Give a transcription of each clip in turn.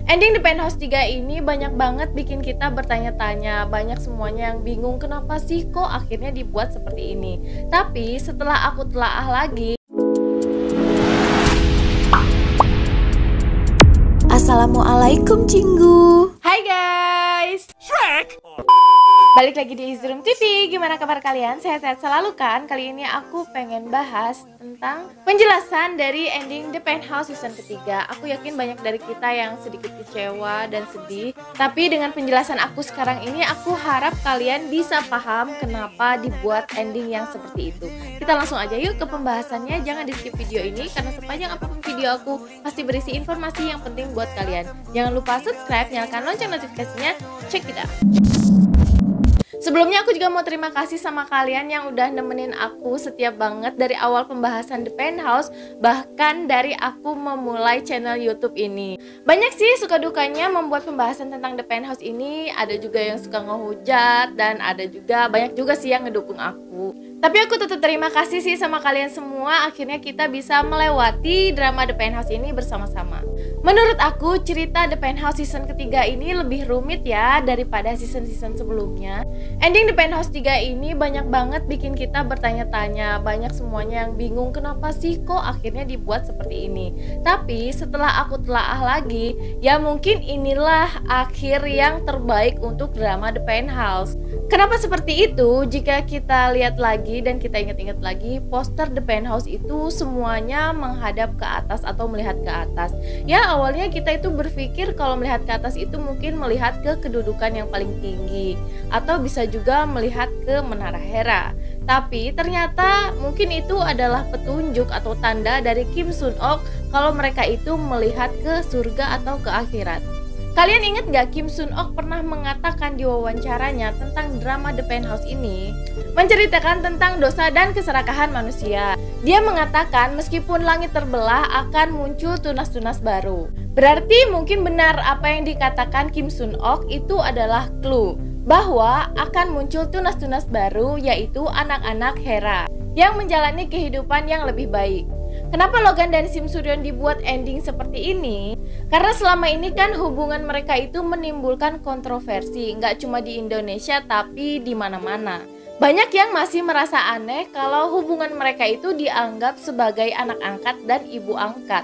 Ending The Penthouse 3 ini banyak banget bikin kita bertanya-tanya, banyak semuanya yang bingung kenapa sih kok akhirnya dibuat seperti ini. Tapi setelah aku telaah lagi, Assalamualaikum Cinggu. hai guys, Shrek! balik lagi di Easy Room TV. Gimana kabar kalian? Sehat-sehat selalu kan? Kali ini aku pengen bahas tentang penjelasan dari ending The Penthouse season ketiga. Aku yakin banyak dari kita yang sedikit kecewa dan sedih. Tapi dengan penjelasan aku sekarang ini, aku harap kalian bisa paham kenapa dibuat ending yang seperti itu. Kita langsung aja yuk ke pembahasannya. Jangan di skip video ini karena sepanjang apapun video aku pasti berisi informasi yang penting buat kalian. Jangan lupa subscribe, nyalakan lonceng notifikasinya. Check it out. Sebelumnya aku juga mau terima kasih sama kalian yang udah nemenin aku setiap banget dari awal pembahasan The Penthouse, bahkan dari aku memulai channel YouTube ini. Banyak sih suka dukanya membuat pembahasan tentang The Penthouse ini, ada juga yang suka ngehujat dan ada juga banyak juga sih yang ngedukung aku. Tapi aku tetap terima kasih sih sama kalian semua, akhirnya kita bisa melewati drama The Penthouse ini bersama-sama. Menurut aku cerita The Penthouse season ketiga ini lebih rumit ya daripada season-season sebelumnya. Ending The Penthouse 3 ini banyak banget bikin kita bertanya-tanya, banyak semuanya yang bingung kenapa sih kok akhirnya dibuat seperti ini. Tapi setelah aku telaah lagi, ya mungkin inilah akhir yang terbaik untuk drama The Penthouse. Kenapa seperti itu? Jika kita lihat lagi dan kita ingat-ingat lagi, poster The Penthouse itu semuanya menghadap ke atas atau melihat ke atas. Ya awalnya kita itu berpikir kalau melihat ke atas itu mungkin melihat ke kedudukan yang paling tinggi, atau bisa juga melihat ke Menara Hera. Tapi ternyata mungkin itu adalah petunjuk atau tanda dari Kim Sun Ok kalau mereka itu melihat ke surga atau ke akhirat. Kalian ingat gak Kim Sun Ok pernah mengatakan di wawancaranya tentang drama The Penthouse ini, menceritakan tentang dosa dan keserakahan manusia. Dia mengatakan meskipun langit terbelah akan muncul tunas-tunas baru. Berarti mungkin benar apa yang dikatakan Kim Sun Ok itu adalah clue bahwa akan muncul tunas-tunas baru, yaitu anak-anak Hera yang menjalani kehidupan yang lebih baik. Kenapa Logan dan Sim Suryon dibuat ending seperti ini? Karena selama ini kan hubungan mereka itu menimbulkan kontroversi, nggak cuma di Indonesia tapi di mana-mana. Banyak yang masih merasa aneh kalau hubungan mereka itu dianggap sebagai anak angkat dan ibu angkat.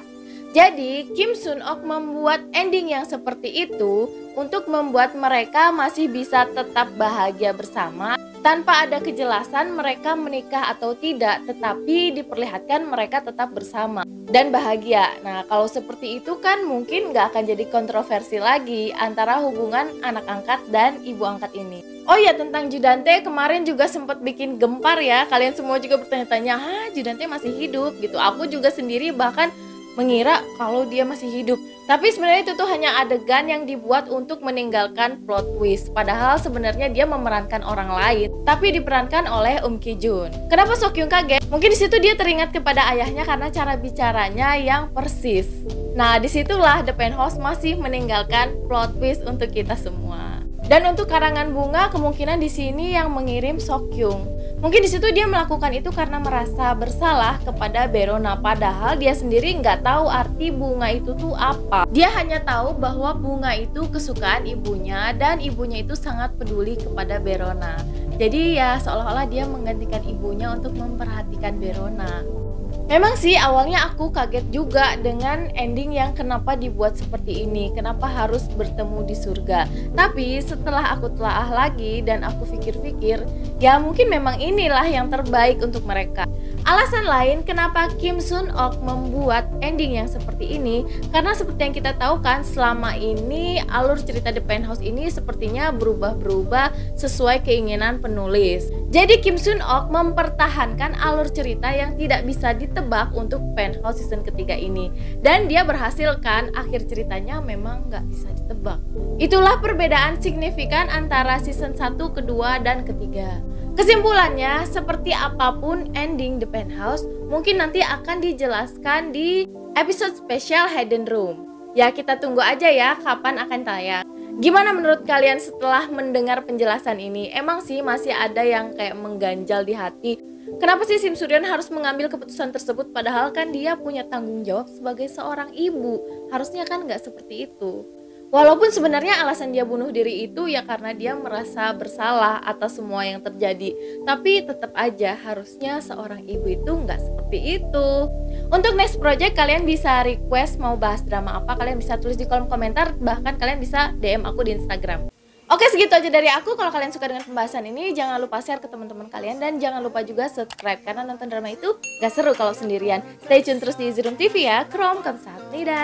Jadi Kim Sun Ok membuat ending yang seperti itu untuk membuat mereka masih bisa tetap bahagia bersama tanpa ada kejelasan mereka menikah atau tidak, tetapi diperlihatkan mereka tetap bersama dan bahagia. Nah kalau seperti itu kan mungkin nggak akan jadi kontroversi lagi antara hubungan anak angkat dan ibu angkat ini. Oh ya, tentang Judante kemarin juga sempat bikin gempar ya. Kalian semua juga bertanya-tanya, "Hah, Judante masih hidup?" gitu. Aku juga sendiri bahkan mengira kalau dia masih hidup. Tapi sebenarnya itu tuh hanya adegan yang dibuat untuk meninggalkan plot twist. Padahal sebenarnya dia memerankan orang lain, tapi diperankan oleh Ki Jun. Kenapa Sokyung kaget? Mungkin di situ dia teringat kepada ayahnya karena cara bicaranya yang persis. Nah, disitulah The Penthouse masih meninggalkan plot twist untuk kita semua. Dan untuk karangan bunga kemungkinan di sini yang mengirim Sokyung. Mungkin di situ dia melakukan itu karena merasa bersalah kepada Berona, padahal dia sendiri nggak tahu arti bunga itu tuh apa. Dia hanya tahu bahwa bunga itu kesukaan ibunya dan ibunya itu sangat peduli kepada Berona. Jadi ya seolah-olah dia menggantikan ibunya untuk memperhatikan Berona. Memang sih awalnya aku kaget juga dengan ending yang kenapa dibuat seperti ini, kenapa harus bertemu di surga. Tapi setelah aku telaah lagi dan aku pikir-pikir, ya mungkin memang inilah yang terbaik untuk mereka. Alasan lain kenapa Kim Sun Ok membuat ending yang seperti ini, karena seperti yang kita tahu kan selama ini alur cerita The Penthouse ini sepertinya berubah-berubah sesuai keinginan penulis. Jadi Kim Sun Ok mempertahankan alur cerita yang tidak bisa ditebak untuk Penthouse season ketiga ini. Dan dia berhasil kan, akhir ceritanya memang nggak bisa ditebak. Itulah perbedaan signifikan antara season 1, kedua, dan ketiga. Kesimpulannya, seperti apapun ending The Penthouse, mungkin nanti akan dijelaskan di episode spesial Hidden Room. Ya kita tunggu aja ya kapan akan tayang. Gimana menurut kalian setelah mendengar penjelasan ini? Emang sih masih ada yang kayak mengganjal di hati. Kenapa sih Sim Suryon harus mengambil keputusan tersebut padahal kan dia punya tanggung jawab sebagai seorang ibu? Harusnya kan nggak seperti itu. Walaupun sebenarnya alasan dia bunuh diri itu ya karena dia merasa bersalah atas semua yang terjadi. Tapi tetap aja harusnya seorang ibu itu nggak seperti itu. Untuk next project kalian bisa request mau bahas drama apa, kalian bisa tulis di kolom komentar, bahkan kalian bisa DM aku di Instagram. Oke, segitu aja dari aku. Kalau kalian suka dengan pembahasan ini, jangan lupa share ke teman-teman kalian dan jangan lupa juga subscribe karena nonton drama itu gak seru kalau sendirian. Stay tune terus di Easy Room TV ya. Krom, kamsahamnida.